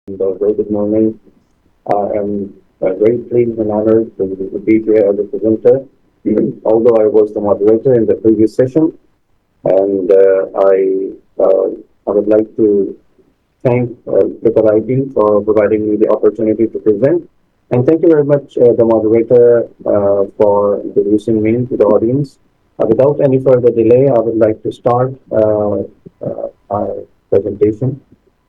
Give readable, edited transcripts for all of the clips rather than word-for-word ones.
Very good morning. I am very pleased and honored to be here as a presenter, although I was the moderator in the previous session. And I would like to thank IIIT for providing me the opportunity to present. And thank you very much, the moderator, for introducing me to the audience. Without any further delay, I would like to start our presentation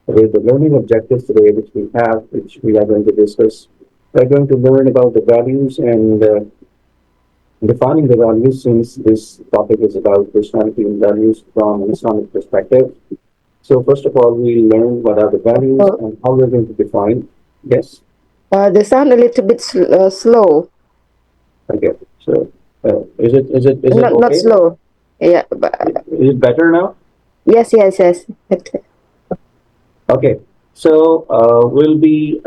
with the learning objectives today, which we are going to discuss. We're going to learn about the values and defining the values, since this topic is about personality and values from an Islamic perspective. So first of all, we'll learn what are the values Oh, and how we're going to define. Yes. they sound a little bit slow. Okay. So is it Not okay? slow. Yeah, but Is it better now? yes. Okay. Okay. So we'll be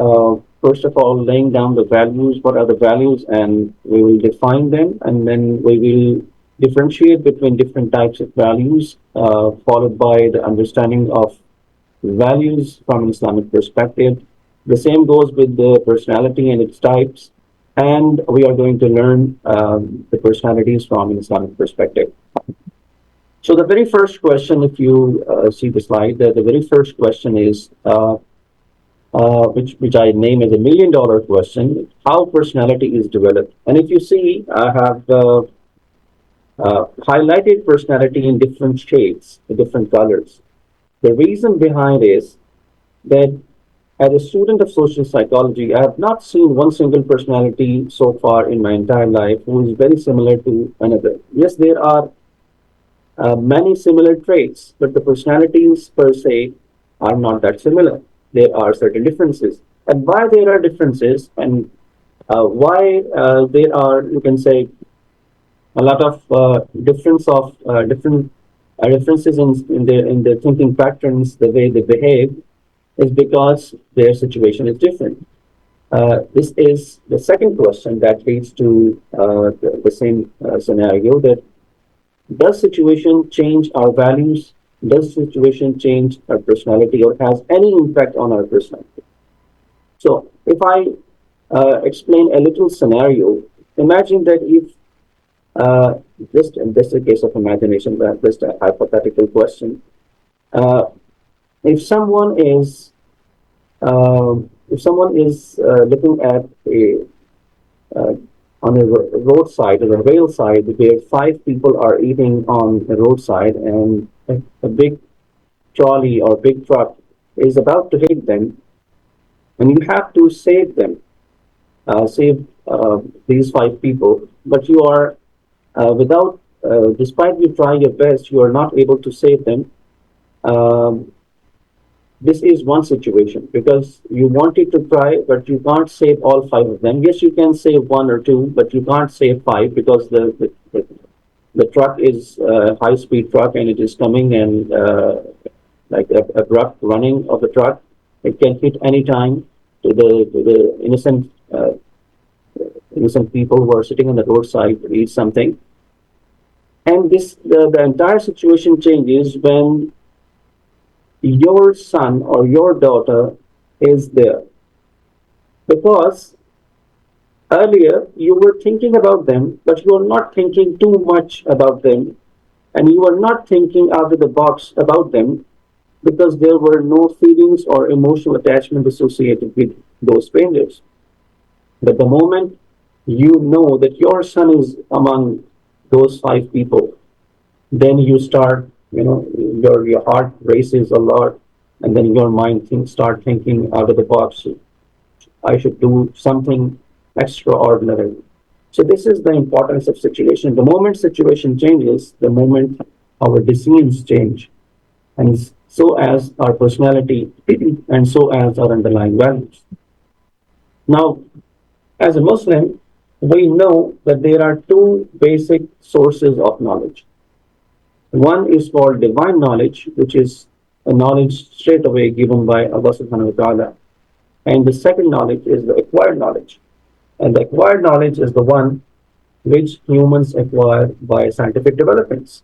first of all laying down the values. What are the values, and we will define them, and then we will differentiate between different types of values, followed by the understanding of values from an Islamic perspective. The same goes with the personality and its types, and we are going to learn the personalities from an Islamic perspective. So the very first question, if you see the slide, the very first question is, which I name as $1 million question: how personality is developed. And if you see, I have highlighted personality in different shades, in different colors. The reason behind is that as a student of social psychology, I have not seen one single personality so far in my entire life who is very similar to another. Yes, there are many similar traits, but the personalities per se are not that similar. There are certain differences. And why there are differences, and why there are, you can say, a lot of different differences in their thinking patterns, the way they behave, is because their situation is different. This is the second question that leads to the same scenario, that does situation change our values? Does situation change our personality, or has any impact on our personality? So, if I explain a little scenario, imagine that if just a case of imagination, but just a hypothetical question. Uh, if someone is looking at a uh, on a roadside or a rail side where five people are eating on the roadside, and a big trolley or big truck is about to hit them, and you have to save them, save these five people, but you are despite you try your best, you are not able to save them. Um, this is one situation because you wanted to try, but you can't save all five of them. Yes, you can save one or two, but you can't save five because the truck is a high speed truck, and it is coming, and like abrupt running of the truck, it can hit any time to the innocent people who are sitting on the roadside to eat something. And the entire situation changes when your son or your daughter is there, because earlier you were thinking about them, but you are not thinking too much about them, and you are not thinking out of the box about them, because there were no feelings or emotional attachment associated with those strangers. But the moment you know that your son is among those five people, then you start, your heart races a lot, and then your mind start thinking out of the box. I should do something extraordinary. So this is the importance of situation. The moment situation changes, the moment our decisions change, and so as our personality and so as our underlying values. Now, as a Muslim, we know that there are two basic sources of knowledge. One is called divine knowledge, which is a knowledge straight away given by Allah subhanahu wa ta'ala. And the second knowledge is the acquired knowledge. And the acquired knowledge is the one which humans acquire by scientific developments.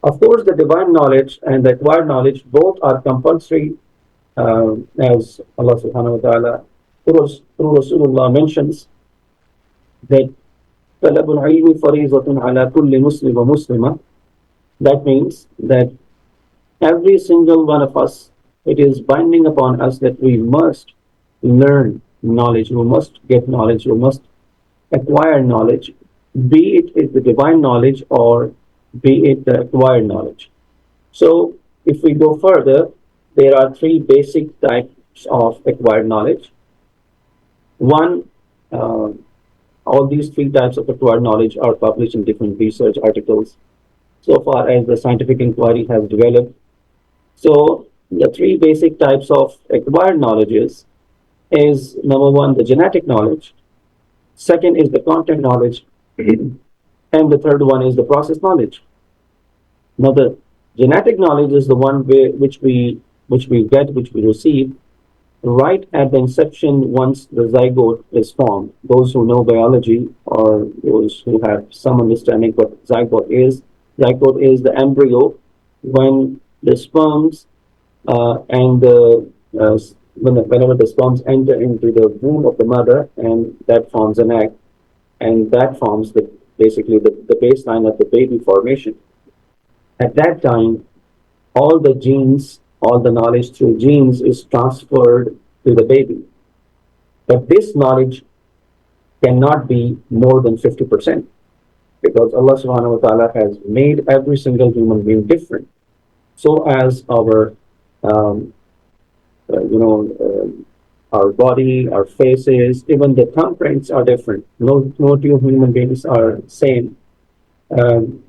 Of course, the divine knowledge and the acquired knowledge both are compulsory as Allah subhanahu wa ta'ala through Rasulullah mentions that طلب العلم فريضة على كل مسلم ومسلمة. That means that every single one of us, it is binding upon us that we must learn knowledge, we must get knowledge, we must acquire knowledge, be it the divine knowledge or be it the acquired knowledge. So, if we go further, there are three basic types of acquired knowledge. One, uh, all these three types of acquired knowledge are published in different research articles so far as the scientific inquiry has developed. So, the three basic types of acquired knowledges is number one, the genetic knowledge, second is the content knowledge, and the third one is the process knowledge. Now, the genetic knowledge is the one which we receive right at the inception once the zygote is formed. Those who know biology or those who have some understanding what zygote is the embryo when the sperms and the whenever the sperms enter into the womb of the mother, and that forms an egg, and that forms basically the baseline of the baby formation. At that time, all the genes, all the knowledge through genes is transferred to the baby. But this knowledge cannot be more than 50% because Allah subhanahu wa ta'ala has made every single human being different. So as um, our body, our faces, even the thumbprints are different. No two human beings are same. Um,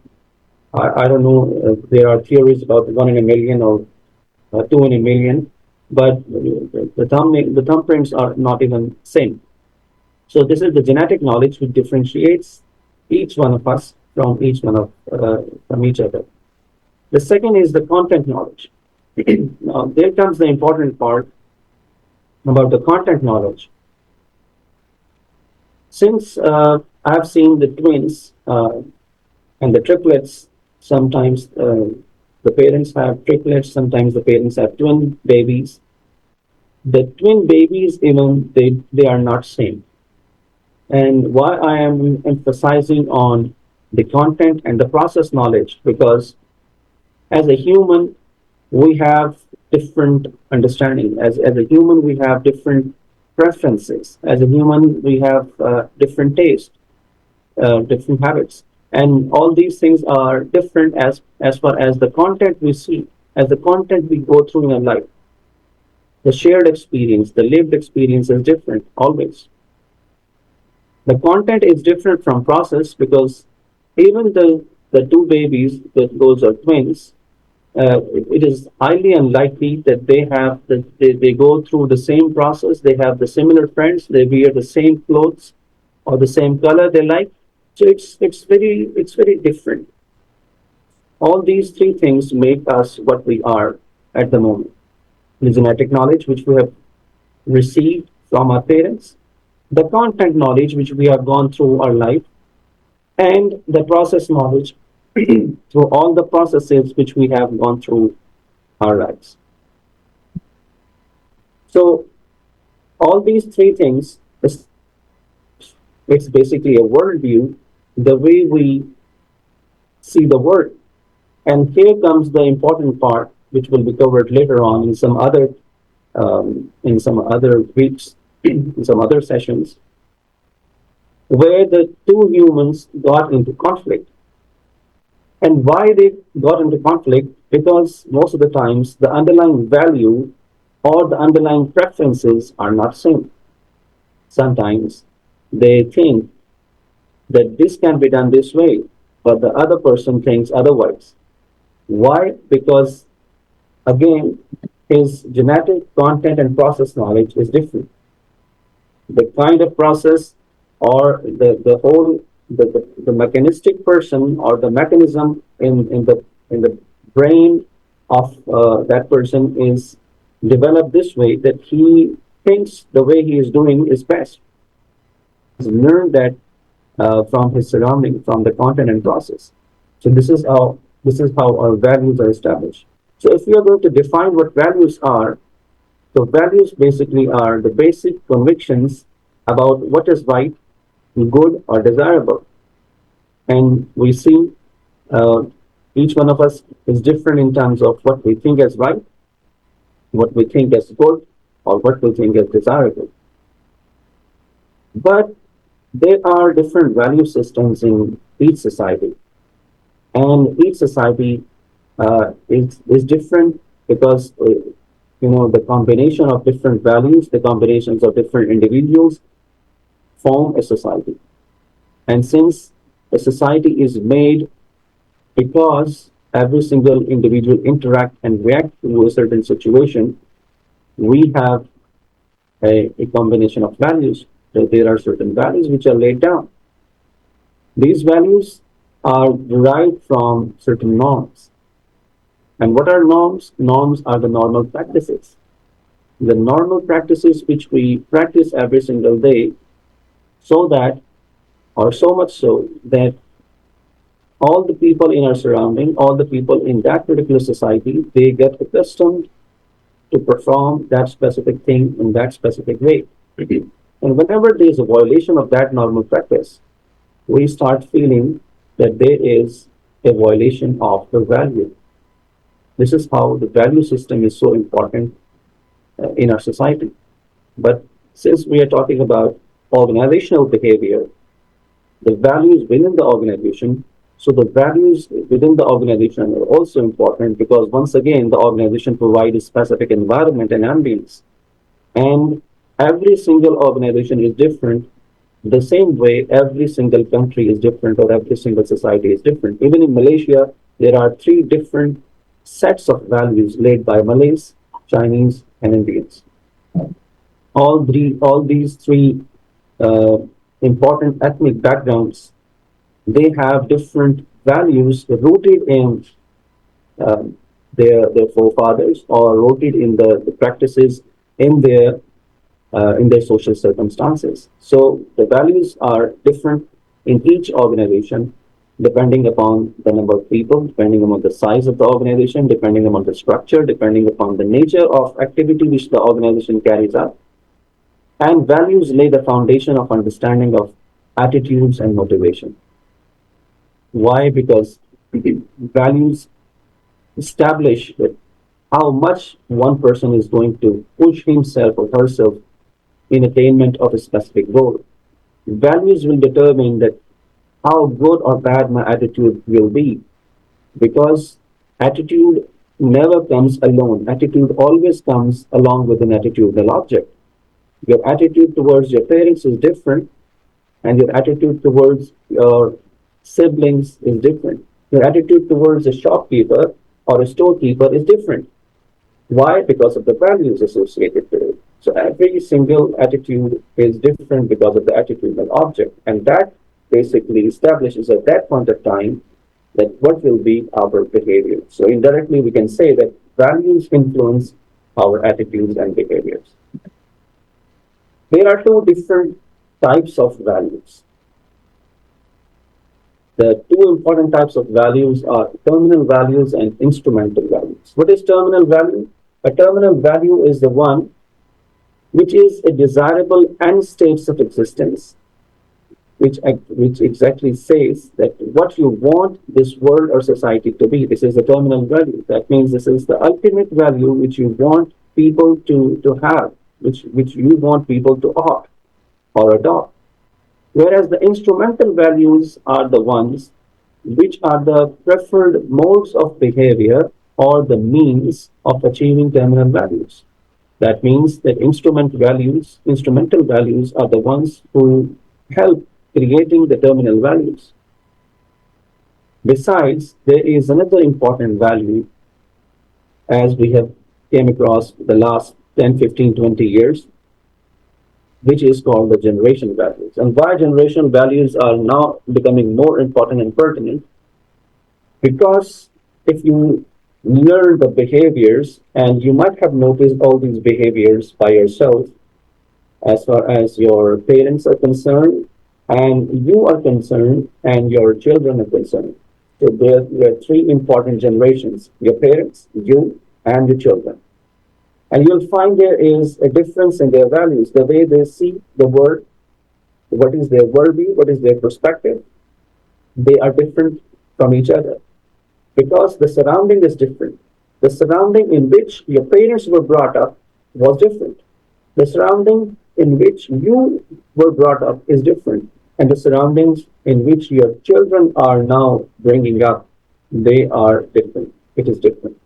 I don't know. There are theories about 1 in a million or 2 in a million, but the thumbprints are not even same. So this is the genetic knowledge which differentiates each one of us from from each other. The second is the content knowledge. Now there comes the important part about the content knowledge. Since I have seen the twins and the triplets, sometimes the parents have triplets, sometimes the parents have twin babies. The twin babies, even they are not same. And why I am emphasizing on the content and the process knowledge, because as a human, we have different understanding. As a human, we have different preferences. As a human, we have different taste, different habits. And all these things are different as far as the content we see, as the content we go through in our life. The shared experience, the lived experience is different always. The content is different from process because even the two babies, those are twins, it is highly unlikely that they go through the same process, they have the similar friends, they wear the same clothes or the same color they like. So it's very different. All these three things make us what we are at the moment. The genetic knowledge which we have received from our parents, the content knowledge which we have gone through our life, and the process knowledge through all the processes which we have gone through our lives. So all these three things, it's basically a worldview, the way we see the world. And here comes the important part, which will be covered later on in some other weeks, in some other sessions, where the two humans got into conflict. And why they got into conflict? Because most of the times the underlying value or the underlying preferences are not same. Sometimes they think that this can be done this way, but the other person thinks otherwise. Why? Because again, his genetic content and process knowledge is different. The kind of process or the whole the mechanistic person or the mechanism in the brain of that person is developed this way that he thinks the way he is doing is best. He's learned that from his surrounding, from the content and process. So this is how our values are established. So if we are going to define what values are, So values basically are the basic convictions about what is right, good, or desirable. And we see uh, each one of us is different in terms of what we think is right, what we think is good, or what we think is desirable. But there are different value systems in each society, and each society is different because the combination of different values, the combinations of different individuals form a society. And since a society is made because every single individual interact and react to a certain situation, we have a combination of values. So there are certain values which are laid down. These values are derived from certain norms. And what are norms? Norms are the normal practices. The normal practices which we practice every single day, so that, or so much so, that all the people in our surrounding, all the people in that particular society, they get accustomed to perform that specific thing in that specific way. And whenever there is a violation of that normal practice, we start feeling that there is a violation of the value. This is how the value system is so important in our society. But since we are talking about organizational behavior, the values within the organization, so the values within the organization are also important because once again, the organization provides a specific environment and ambience. And every single organization is different. The same way, every single country is different, or every single society is different. Even in Malaysia, there are three different sets of values laid by Malays, Chinese, and Indians. All these three uh, important ethnic backgrounds, they have different values rooted in um, their forefathers, or rooted in the practices in their social circumstances. So the values are different in each organization, depending upon the number of people, depending upon the size of the organization, depending upon the structure, depending upon the nature of activity which the organization carries out. And values lay the foundation of understanding of attitudes and motivation. Why? Because values establish that how much one person is going to push himself or herself in attainment of a specific goal. Values will determine that how good or bad my attitude will be, because attitude never comes alone. Attitude always comes along with an attitudinal object. Your attitude towards your parents is different, and your attitude towards your siblings is different. Your attitude towards a shopkeeper or a storekeeper is different. Why? Because of the values associated with it. So every single attitude is different because of the attitudinal object. And that basically establishes at that point of time that what will be our behavior. So indirectly, we can say that values influence our attitudes and behaviors. There are two different types of values. The two important types of values are terminal values and instrumental values. What is terminal value? A terminal value is the one which is a desirable end state of existence, which exactly says that what you want this world or society to be. This is the terminal value. That means this is the ultimate value which you want people to have, which you want people to opt or adopt. Whereas the instrumental values are the ones which are the preferred modes of behavior or the means of achieving terminal values. That means that instrumental values are the ones who help creating the terminal values. Besides, there is another important value as we have came across the last 10, 15, 20 years, which is called the generation values. And why generational values are now becoming more important and pertinent? Because if you learn the behaviors, and you might have noticed all these behaviors by yourself, as far as your parents are concerned, and you are concerned, and your children are concerned. So there are three important generations: your parents, you, and your children. And you'll find there is a difference in their values, the way they see the world, what is their worldview, what is their perspective. They are different from each other because the surrounding is different. The surrounding in which your parents were brought up was different. The surrounding in which you were brought up is different. And the surroundings in which your children are now bringing up, they are different. It is different.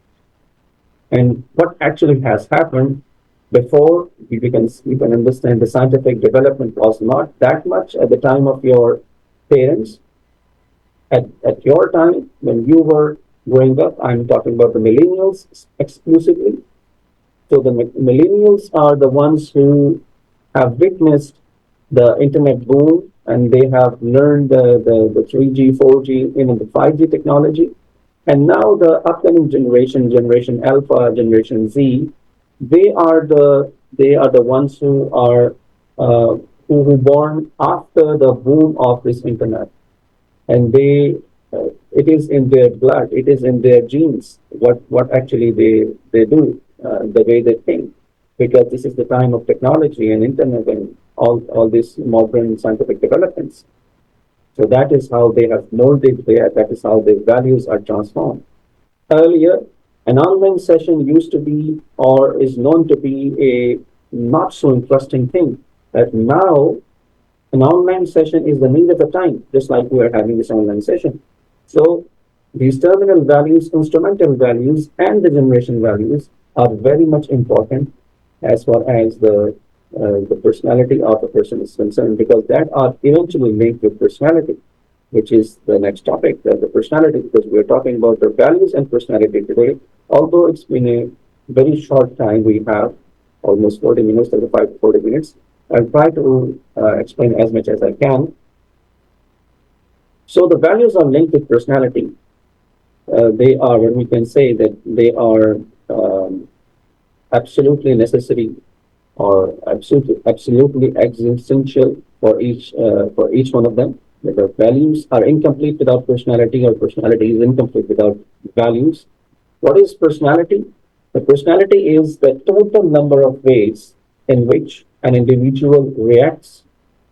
And what actually has happened before you can understand the scientific development was not that much at the time of your parents. At your time, when you were growing up, I'm talking about the millennials exclusively. So the millennials are the ones who have witnessed the internet boom and they have learned the 3G, 4G, even the 5G technology. And now the upcoming generation, Generation Alpha, Generation Z, they are the ones who were born after the boom of this internet, and it is in their blood, it is in their genes. What actually they do, the way they think, because this is the time of technology and internet and all these modern scientific developments. So that is how they have molded that is how their values are transformed. Earlier, an online session used to be or is known to be a not so interesting thing. But now, an online session is the need of the time, just like we are having this online session. So, these terminal values, instrumental values, and the generation values are very much important as far as the personality of a person is concerned, because that are eventually linked with personality, which is the next topic, the personality, because we're talking about the values and personality today. Although it's been a very short time, we have almost 40 minutes, 35 to 40 minutes. I'll try to explain as much as I can. So the values are linked with personality. They are, when we can say that they are absolutely necessary or absolutely existential for each one of them. The values are incomplete without personality, or personality is incomplete without values. What is personality? The personality is the total number of ways in which an individual reacts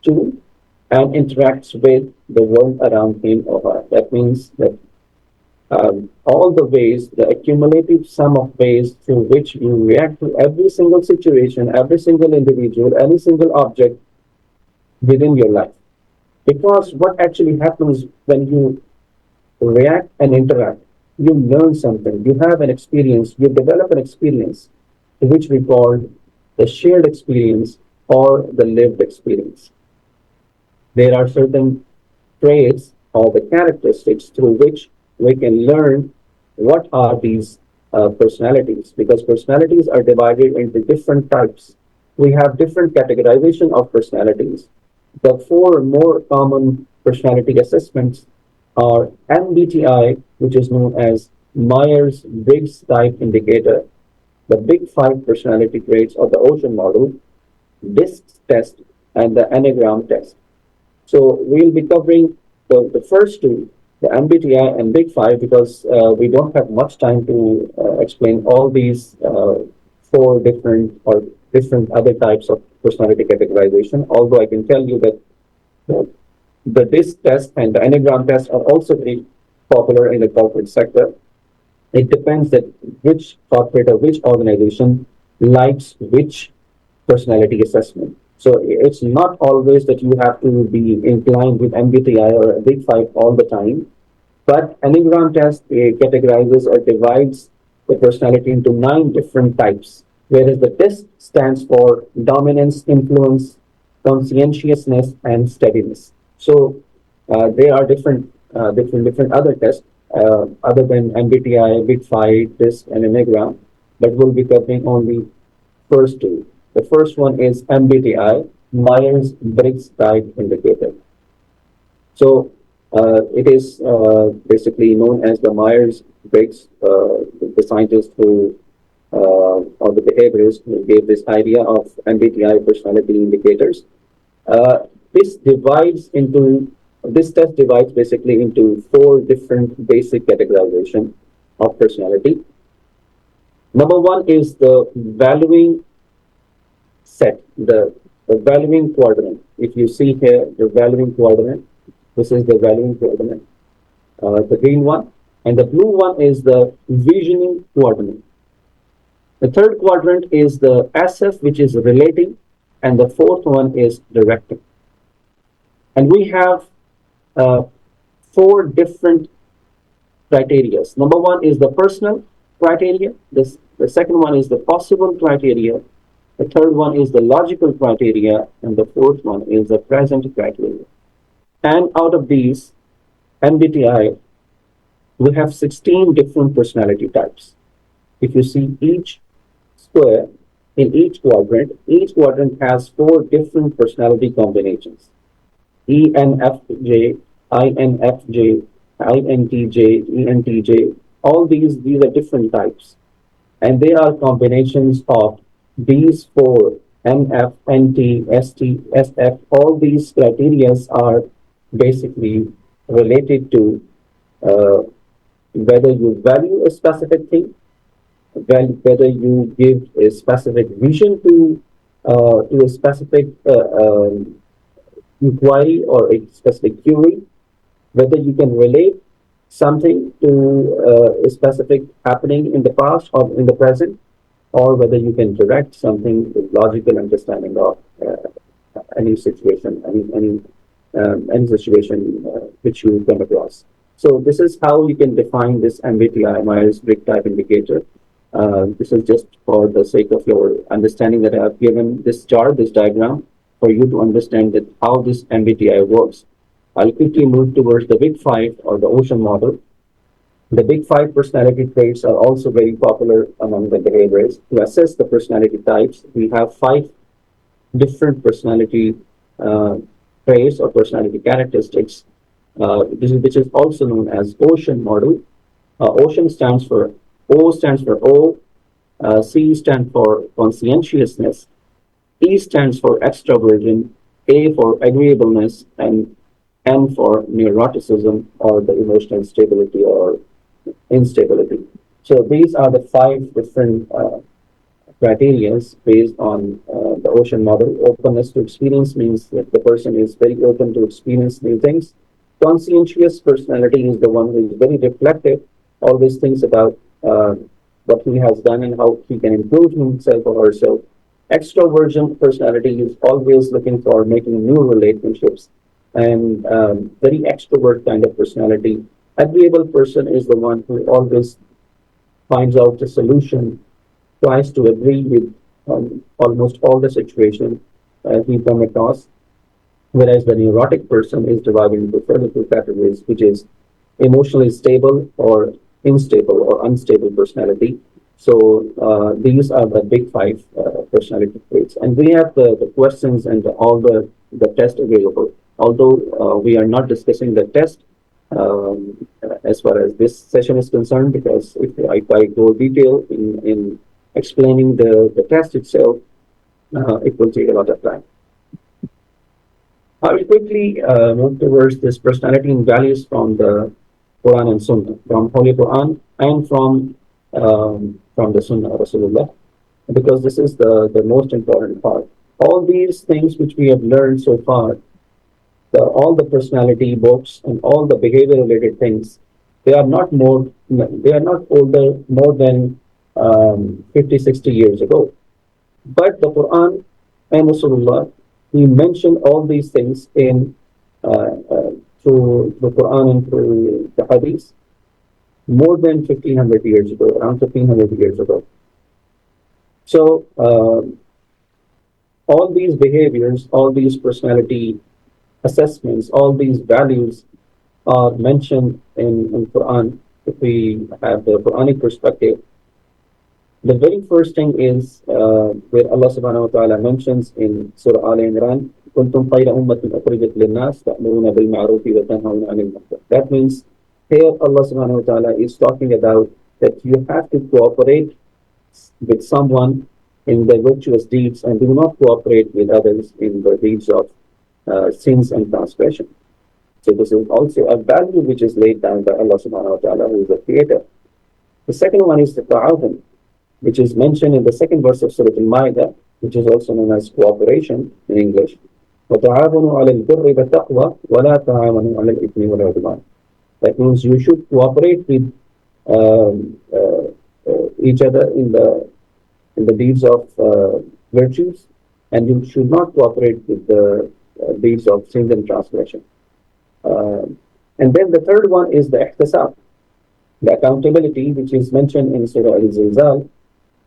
to and interacts with the world around him or her. That means that all the ways, the accumulative sum of ways through which you react to every single situation, every single individual, any single object within your life. Because what actually happens when you react and interact, you learn something, you have an experience, you develop an experience, which we call the shared experience or the lived experience. There are certain traits or the characteristics through which we can learn what are these personalities, because personalities are divided into different types. We have different categorization of personalities. The four more common personality assessments are MBTI, which is known as Myers-Briggs Type Indicator, the Big Five personality traits of the Ocean Model, DISC test, and the Enneagram test. So we'll be covering the first two, the MBTI and Big Five, because we don't have much time to explain all these four different or different other types of personality categorization. Although I can tell you that the, the DISC test and the Enneagram test are also very popular in the corporate sector. It depends that which corporate or which organization likes which personality assessment. So it's not always that you have to be inclined with MBTI or a Big Five all the time, but Enneagram test categorizes or divides the personality into 9 different types, whereas the DISC stands for dominance, influence, conscientiousness, and steadiness. So there are different other tests other than MBTI, Big Five, DISC, and Enneagram, but we'll be covering only first two. The first one is MBTI, Myers-Briggs Type Indicator. So it is basically known as the Myers-Briggs, the scientist who, or the behaviorist who gave this idea of MBTI personality indicators. Uh, this divides into this test divides basically into 4 different basic categorization of personality. Number one is the valuing set, the valuing quadrant. If you see here, the valuing quadrant, this is the valuing quadrant, the green one, and the blue one is the visioning quadrant. The third quadrant is the SF, which is relating, and the fourth one is directing. And we have uh, four different criteria. Number one is the personal criteria. The second one is the possible criteria. The third one is the logical criteria, and the fourth one is the present criteria. And out of these, MBTI, we have 16 different personality types. If you see each square in each quadrant has four different personality combinations: ENFJ, INFJ, INTJ, ENTJ. All these are different types, and they are combinations of these four: NF, NT, ST, SF. All these criteria are basically related to uh, whether you value a specific thing, whether you give a specific vision to a specific inquiry or a specific query, whether you can relate something to a specific happening in the past or in the present, or whether you can direct something with logical understanding of any situation, any situation which you come across. So this is how you can define this MBTI, Myers-Briggs Type Indicator. This is just for the sake of your understanding that I have given this chart, this diagram, for you to understand that how this MBTI works. I'll quickly move towards the Big Five or the ocean model. The Big Five personality traits are also very popular among the behaviorists. To assess the personality types, we have five different personality uh, traits or personality characteristics, which is also known as ocean model. Ocean stands for O stands for O, C stands for conscientiousness, E stands for extroversion, A for agreeableness, and N for neuroticism or the emotional stability or instability. So these are the five different criteria based on the ocean model. Openness to experience means that the person is very open to experience new things. Conscientious personality is the one who is very reflective, always thinks about what he has done and how he can improve himself or herself. Extroversion personality is always looking for making new relationships and very extrovert kind of personality. Agreeable person is the one who always finds out the solution, tries to agree with almost all the situation he come across. Whereas the neurotic person is divided into further two categories, which is emotionally stable or unstable or unstable personality. So these are the big five personality traits. And we have the questions and all the test available. Although we are not discussing the test as far as this session is concerned, because if I go detail in explaining the test itself, it will take a lot of time. I will quickly move towards this personality and values from the Quran and Sunnah, from Holy Quran and from the Sunnah of Rasulullah, because this is the most important part. All these things which we have learned so far, all the personality books and all the behavior related things, they are not older more than 50, 60 years ago. But the Quran and Rasulullah, he mentioned all these things in through the Quran and through the Hadith more than 1500 years ago, around 1500 years ago. So all these behaviors, all these personality assessments, all these values are mentioned in Quran. If we have the Quranic perspective, the very first thing is where Allah subhanahu wa ta'ala mentions in Surah Al Imran, كنتم خير أمة أخرجت للناس تأمرون بالمعروف وتنهون عن المنكر. That means here Allah subhanahu wa ta'ala is talking about that you have to cooperate with someone in the virtuous deeds and do not cooperate with others in the deeds of sins and transgression. So this is also a value which is laid down by Allah subhanahu wa ta'ala, who is the creator. The second one is the ta'awun. which is mentioned in the second verse of Surah Al-Ma'idah, which is also known as cooperation in English. وَتَعَاوَنُوا عَلَى الْبِرِّ وَالتَّقْوَى وَلَا تَعَاوَنُوا عَلَى الْإِثْمِ وَالْعُدْوَانِ. That means you should cooperate with each other in the deeds of virtues, and you should not cooperate with the deeds of sins and transgression. And then the third one is the ihtisab, the accountability, which is mentioned in Surah Al-Zilzal.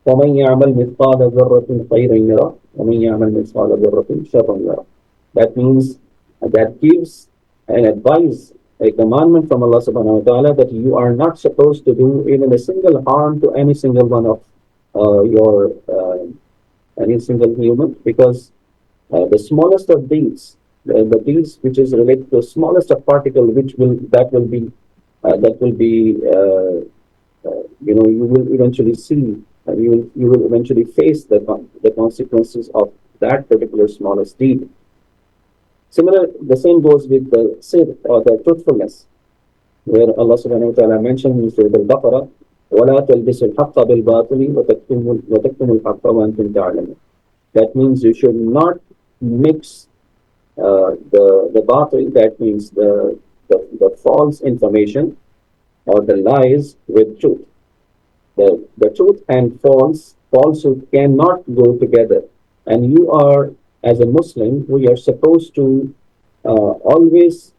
وَمَنْ يَعْمَلْ مِثْقَالَ ذَرَّةٍ خَيْرًا يَرَهُ وَمَنْ يَعْمَلْ مِثْقَالَ ذَرَّةٍ شَرًّا يَرَهُ. That means that gives an advice, a commandment from Allah subhanahu wa ta'ala, that you are not supposed to do even a single harm to any single one of your any single human, because the smallest of deeds, the deeds which is related to the smallest of particle, that will be you will eventually see, you will eventually face the consequences of that particular smallest deed. Similar, the same goes with the sidq, or the truthfulness, where Allah subhanahu wa ta'ala mentioned in Surah Al-Baqarah, وَلَا تَلْبِسُوا الْحَقَّ بِالْبَاطِلِ وَتَكْتُمُوا الْحَقَّ وَأَنْتُمْ تَعْلَمُونَ. That means you should not mix the batil, that means the false information or the lies, with truth. The truth and falsehood cannot go together. And you are, as a Muslim, we are supposed to always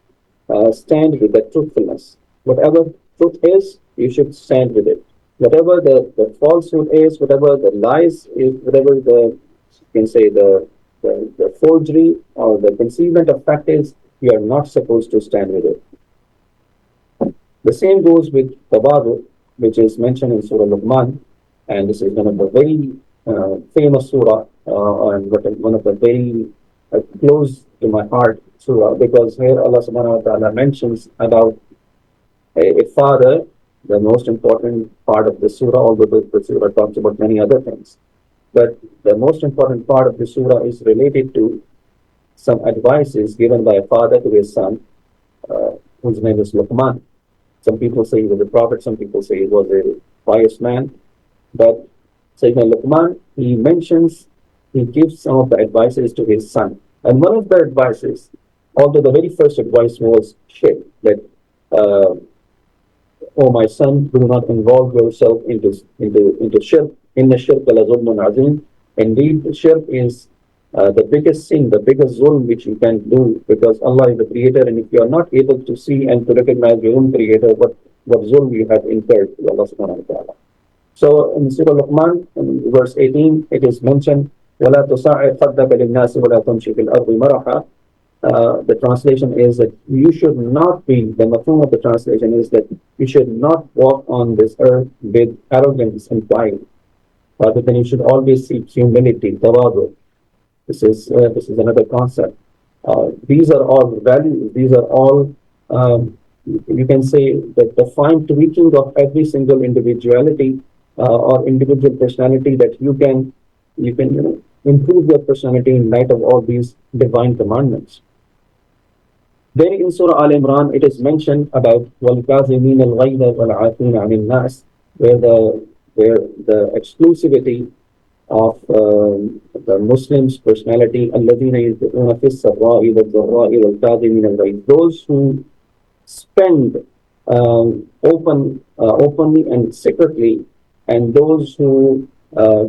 stand with the truthfulness. Whatever truth is, you should stand with it. Whatever the falsehood is, whatever the lies is, whatever you can say the forgery or the concealment of fact is, you are not supposed to stand with it. The same goes with Tabadu, which is mentioned in Surah Luqman, and this is one of the very famous surah, and one of the very close to my heart surah, because here Allah subhanahu wa ta'ala mentions about a father, the most important part of the surah, although the surah talks about many other things. But the most important part of the surah is related to some advices given by a father to his son, whose name is Luqman. Some people say he was a prophet, some people say he was a pious man. But Sayyidina Luqman, he gives some of the advices to his son. And one of the advices, although the very first advice was shirk, that, oh my son, do not involve yourself into shirk. Inna shirka la zulmun azim. Indeed, shirk is the biggest sin, the biggest zulm which you can do, because Allah is the creator, and if you are not able to see and to recognize your own creator, what zulm you have incurred to Allah subhanahu wa ta'ala. So in Surah Luqman, in verse 18, it is mentioned, وَلَا تُصَعِّرْ خَدَّكَ لِلنَّاسِ وَلَا تَمْشِ فِي الْأَرْضِ مَرَحًا. The translation is that you should not be, the mafhum of the translation is that you should not walk on this earth with arrogance and pride, rather than you should always seek humility, tawadu. This is another concept. These are all values. These are all, you can say, the fine tweaking of every single individuality or individual personality, that you can improve your personality in light of all these divine commandments. Then in Surah Al Imran, it is mentioned about وَالْكَاظِمِينَ الْغَيْظَ وَالْعَافِينَ عَنِ النَّاسِ, where the exclusivity of the Muslim's personality, الَّذِينَ يُنْفِقُونَ فِي السَّرَّاءِ وَالضَّرَّاءِ وَالْكَاظِمِينَ الْغَيْظَ, those who spend openly and secretly, and those who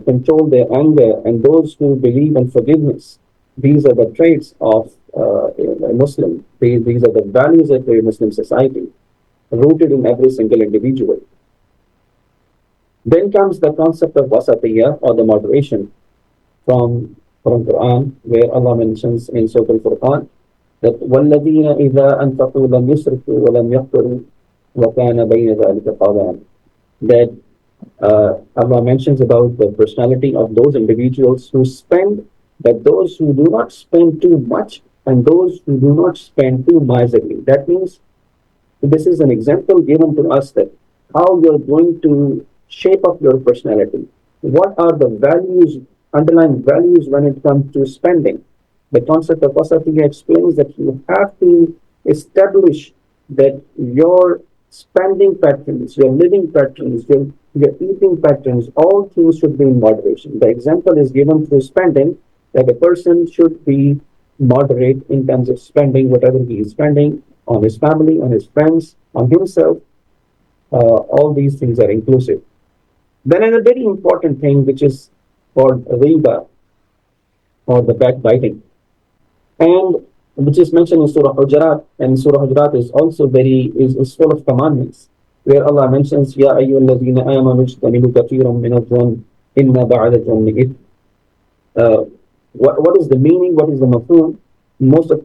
control their anger, and those who believe in forgiveness. These are the traits of a Muslim. These are the values of a Muslim society, rooted in every single individual. Then comes the concept of wasatiyya, or the moderation, from Quran, where Allah mentions in Surah Al-Furqan that وَالَّذِينَ إِذَا أَنْفَقُوا لَمْ يُسْرِفُوا وَلَمْ يَقْتُرُوا وَكَانَ بَيْنَ ذَلِكَ قَوَامًا. That Allah mentions about the personality of those individuals who spend, but those who do not spend too much, and those who do not spend too miserly. That means this is an example given to us that how you're going to shape up your personality. What are the values, underlying values, when it comes to spending? The concept of wasatiyya explains that you have to establish that your spending patterns, your living patterns, your eating patterns, all things should be in moderation. The example is given through spending, that a person should be moderate in terms of spending whatever he is spending on his family, on his friends, on himself. All these things are inclusive. Then another very important thing which is called riba, or the backbiting, and which is mentioned in Surah Hujarat, and Surah Hujarat is also is full of commandments, where Allah mentions, Ya ayyuhalladhina amanu ijtanibu kathiran min adh-dhann inna ba'da dhanni ith. Uh, what is the meaning? What is the mafhum? Most of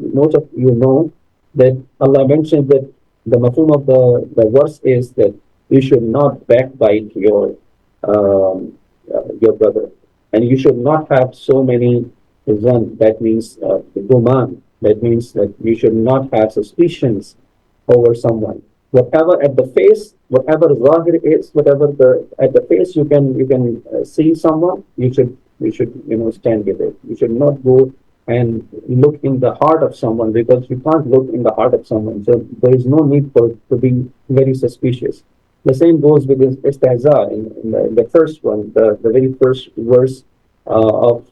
you know that Allah mentioned that the mafhum of the verse is that you should not backbite your brother, and you should not have so many one. That means guman. That means that you should not have suspicions over someone. Whatever at the face, whatever zahir is, whatever the at the face you can see someone, you should stand with it. You should not go and look in the heart of someone, because you can't look in the heart of someone. So there is no need for to be very suspicious. The same goes with istihza in the first one, the very first verse of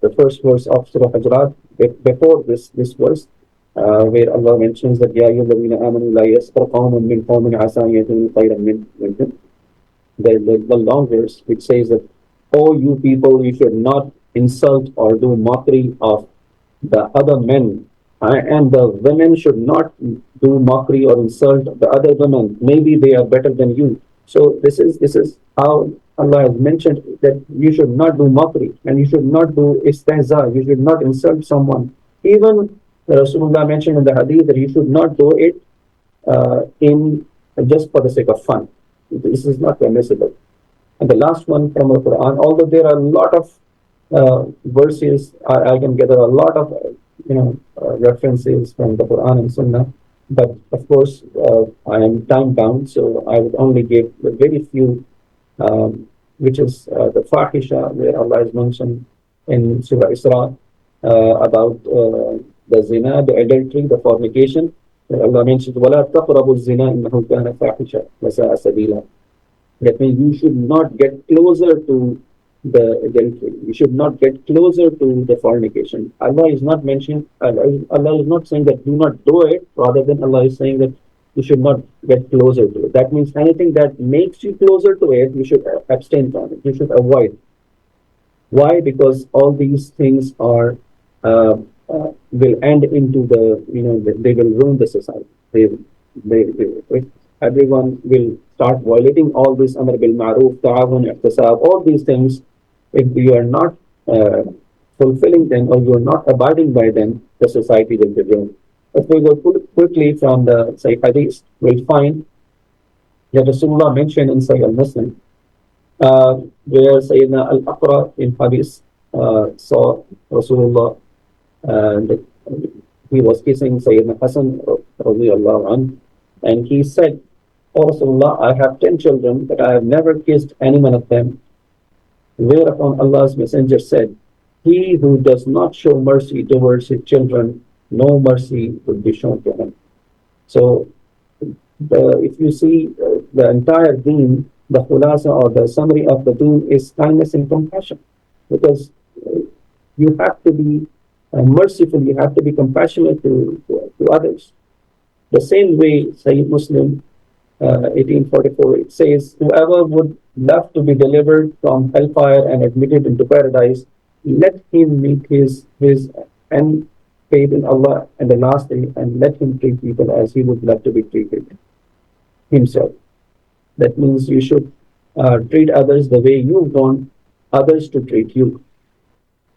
the first verse of Surah Hujurat, before this verse, where Allah mentions that Ya ayyuhalladhina amanu la yaskhar qawmun min qawmin asa an yakunu khayran minhum. The long verse which says that, oh you people, you should not insult or do mockery of the other men, and the women should not do mockery or insult the other women. Maybe they are better than you. So this is how Allah has mentioned that you should not do mockery and you should not do istihza. You should not insult someone. Even Rasulullah mentioned in the hadith that you should not do it in just for the sake of fun. This is not permissible. And the last one from the Quran, although there are a lot of verses, I can gather a lot of references from the Quran and Sunnah, but of course I am time bound, so I would only give a very few, which is the Fahisha, where Allah is mentioned in Surah Isra about the zina, the adultery, the fornication. Allah mentions, وَلَا تَقْرَبُوا الزِّنَا إِنَّهُ كَانَ فَاحِشًا وَسَاءَ سَبِيلًا. That means you should not get closer to the adultery. You should not get closer to the fornication. Allah is not mentioning, Allah is not saying that do not do it, rather than Allah is saying that you should not get closer to it. That means anything that makes you closer to it, you should abstain from it. You should avoid. Why? Because all these things are will end into they will ruin the society. Everyone will start violating all these amr bil ma'ruf, ta'awun, ihtisab, all these things. If you are not fulfilling them, or you are not abiding by them, the society will be ruined. If we go quickly from the hadith, we'll find that Rasulullah mentioned in Sahih al-Muslim, where Sayyidina al-Aqra in hadith saw Rasulullah, and he was kissing Sayyidina Hassan radiallahu anhu, and he said, O Rasulullah, I have 10 children, but I have never kissed any one of them. Whereupon Allah's Messenger said, he who does not show mercy towards his children, no mercy will be shown to him. So, if you see the entire deen, the khulasa or the summary of the deen is kindness and compassion. Because you have to be merciful, you have to be compassionate to others. The same way, Sahih Muslim 1844, it says, whoever would love to be delivered from hellfire and admitted into paradise, let him meet his end faith in Allah and the last day, and let him treat people as he would love to be treated himself. That means you should treat others the way you want others to treat you.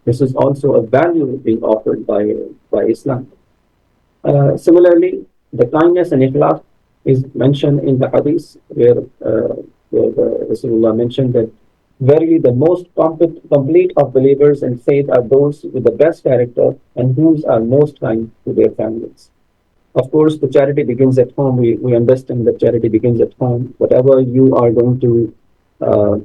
This is also a value being offered by Islam. Similarly, the kindness and ikhlas is mentioned in the hadith, where the Rasulullah mentioned that verily the most complete of believers in faith are those with the best character and whose are most kind to their families. Of course, the charity begins at home. We understand that charity begins at home. Whatever you are going to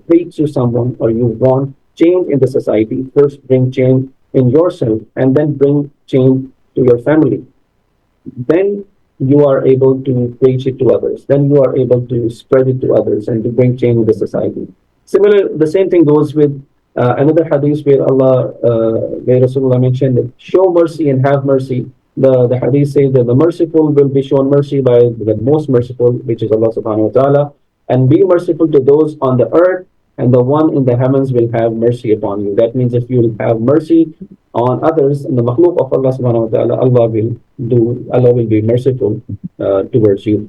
preach to someone, or you want change in the society, first bring change in yourself and then bring change to your family. Then you are able to preach it to others. Then you are able to spread it to others and to bring change in the society. Similar, the same thing goes with another hadith where where Rasulullah mentioned, that show mercy and have mercy. The hadith says that the merciful will be shown mercy by the most merciful, which is Allah subhanahu wa ta'ala, and be merciful to those on the earth, and the one in the heavens will have mercy upon you. That means if you will have mercy on others and the makhluk of Allah subhanahu wa ta'ala, Allah will be merciful towards you.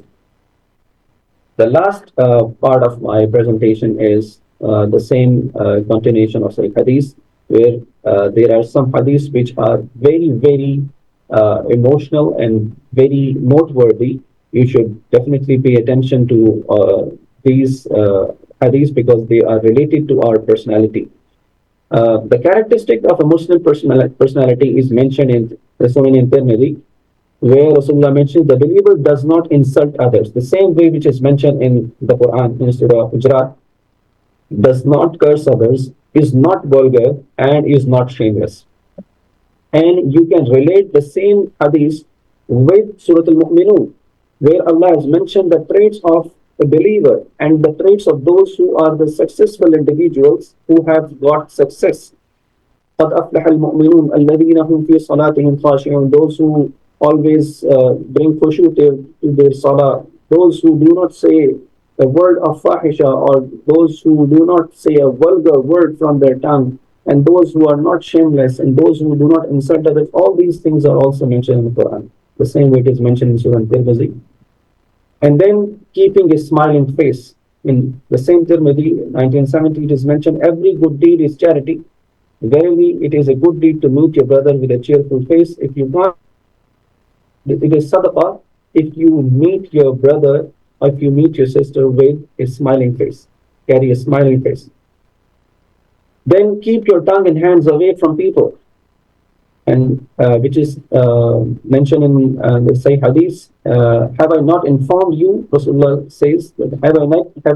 The last part of my presentation is the same continuation of Sahih Hadith, where there are some hadiths which are very, very emotional and very noteworthy. You should definitely pay attention to these hadiths because they are related to our personality. The characteristic of a Muslim personality is mentioned in the Sunan in Tirmidhi, where Rasulullah mentioned the believer does not insult others. The same way which is mentioned in the Quran in Surah Hujurat, does not curse others, is not vulgar, and is not shameless. And you can relate the same hadith with Surah Al-Mu'minun, where Allah has mentioned the traits of a believer and the traits of those who are the successful individuals who have got success. قد أفلح المؤمنون الذين هم في صلاتهم خاشعون. Those who always bring khushu to their salah, those who do not say a word of fahisha, or those who do not say a vulgar word from their tongue, and those who are not shameless, and those who do not insult others. All these things are also mentioned in the Quran, the same way it is mentioned in Surah Tirmidhi. And then keeping a smiling face. In the same Tirmidhi, 1970, it is mentioned, every good deed is charity. Verily, it is a good deed to meet your brother with a cheerful face. If you not, it is sadaqah if you meet your brother or if you meet your sister with a smiling face. Carry a smiling face. Then keep your tongue and hands away from people. And which is mentioned in the Sahih Hadith. Have I not informed you? Rasulullah says, have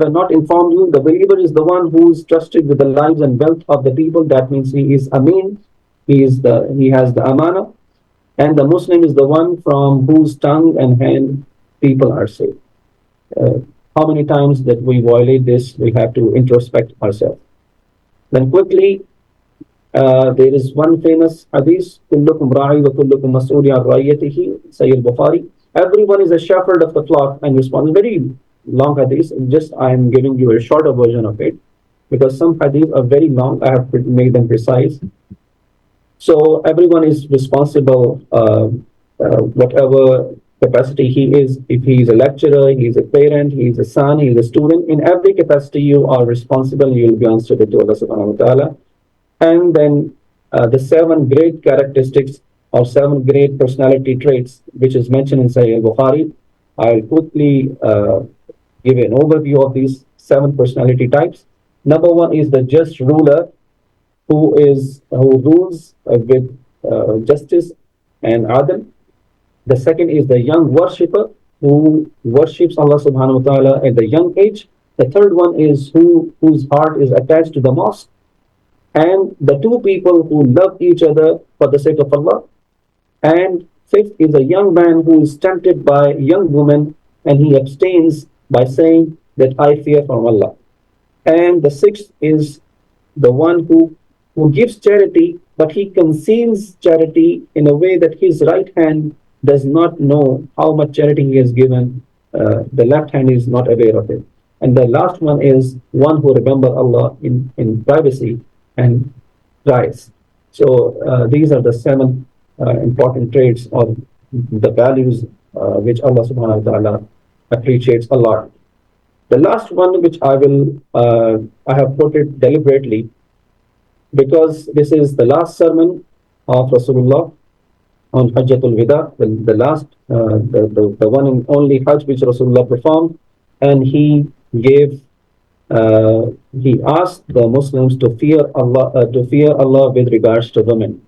I not informed you? The believer is the one who is trusted with the lives and wealth of the people. That means he is Amin. He has the amana. And the Muslim is the one from whose tongue and hand people are saved. How many times that we violate this, we have to introspect ourselves. Then quickly, there is one famous hadith, كلكم راعي وكلكم مسؤول عن رعيته, Sayyid Bukhari. Everyone is a shepherd of the flock and responsible. Very long hadith. Just I am giving you a shorter version of it because some hadiths are very long. I have made them precise. So everyone is responsible, whatever capacity he is. If he is a lecturer, he is a parent, he is a son, he is a student. In every capacity, you are responsible. You will be answerable to Allah Subhanahu wa Taala. And then the 7 great characteristics or 7 great personality traits, which is mentioned in Sahih Bukhari. I'll quickly give an overview of these 7 personality types. Number 1 is the just ruler, who rules with justice and adl. The second is the young worshipper, who worships Allah Subhanahu wa Taala at the young age. The third one is whose heart is attached to the mosque. And the 2 people who love each other for the sake of Allah. And fifth is a young man who is tempted by a young woman and he abstains by saying that I fear from Allah. And the sixth is the one who gives charity, but he conceals charity in a way that his right hand does not know how much charity he has given. The left hand is not aware of it. And the last one is one who remembers Allah in privacy and rise. So these are the 7 important traits or the values which Allah Subhanahu wa Taala appreciates a lot. The last one, which I have put it deliberately because this is the last sermon of Rasulullah on Hajjatul Wida, the last, the one and only Hajj which Rasulullah performed, and he asked the Muslims to fear Allah with regards to women.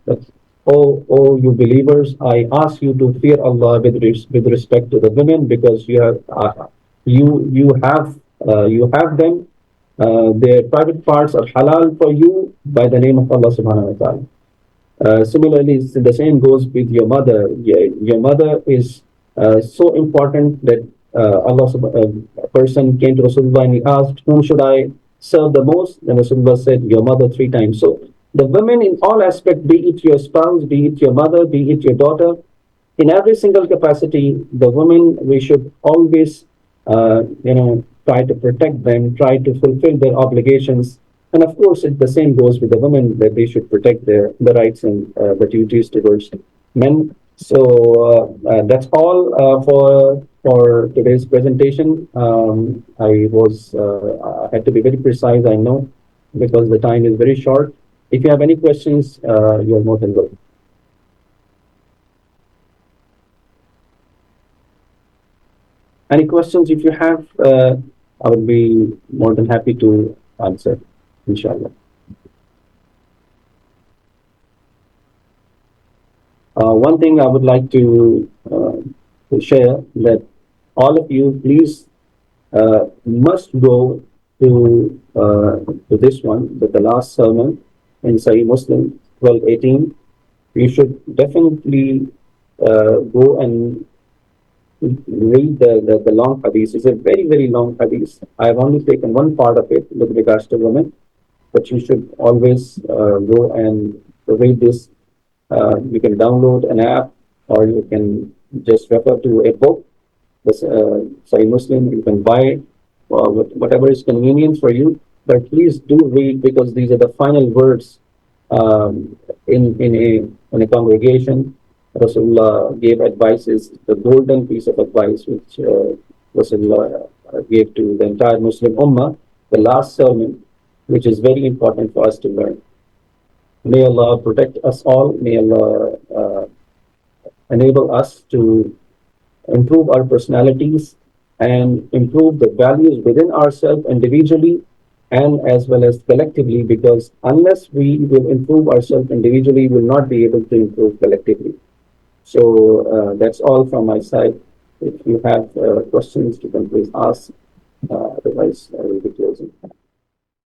Oh, you believers, I ask you to fear Allah with respect to the women, because you have them. Their private parts are halal for you by the name of Allah Subhanahu wa Taala. Similarly, the same goes with your mother. Your mother is so important that a person came to Rasulullah and he asked, whom should I serve the most? And Rasulullah said, your mother 3 times. So the women in all aspects, be it your spouse, be it your mother, be it your daughter, in every single capacity, the women, we should always, try to protect them, try to fulfill their obligations. And of course, the same goes with the women that they should protect the rights and the duties towards men. So that's all for today's presentation. I had to be very precise, I know, because the time is very short. If you have any questions, you're more than welcome. Any questions if you have, I would be more than happy to answer, inshallah. One thing I would like to share that all of you please must go to this one, the last sermon in Sahih Muslim 12:18. You should definitely go and read the long hadith. It's a very, very long hadith. I've only taken one part of it with regards to women, but you should always go and read this. You can download an app or you can just refer to a book, Sahih Muslim. You can buy whatever is convenient for you, but please do read because these are the final words in a congregation. Rasulullah gave advices, the golden piece of advice which Rasulullah gave to the entire Muslim Ummah, the last sermon, which is very important for us to learn. May Allah protect us all. May Allah enable us to improve our personalities and improve the values within ourselves individually and as well as collectively, because unless we will improve ourselves individually, we will not be able to improve collectively. So that's all from my side. If you have questions, you can please ask. Otherwise,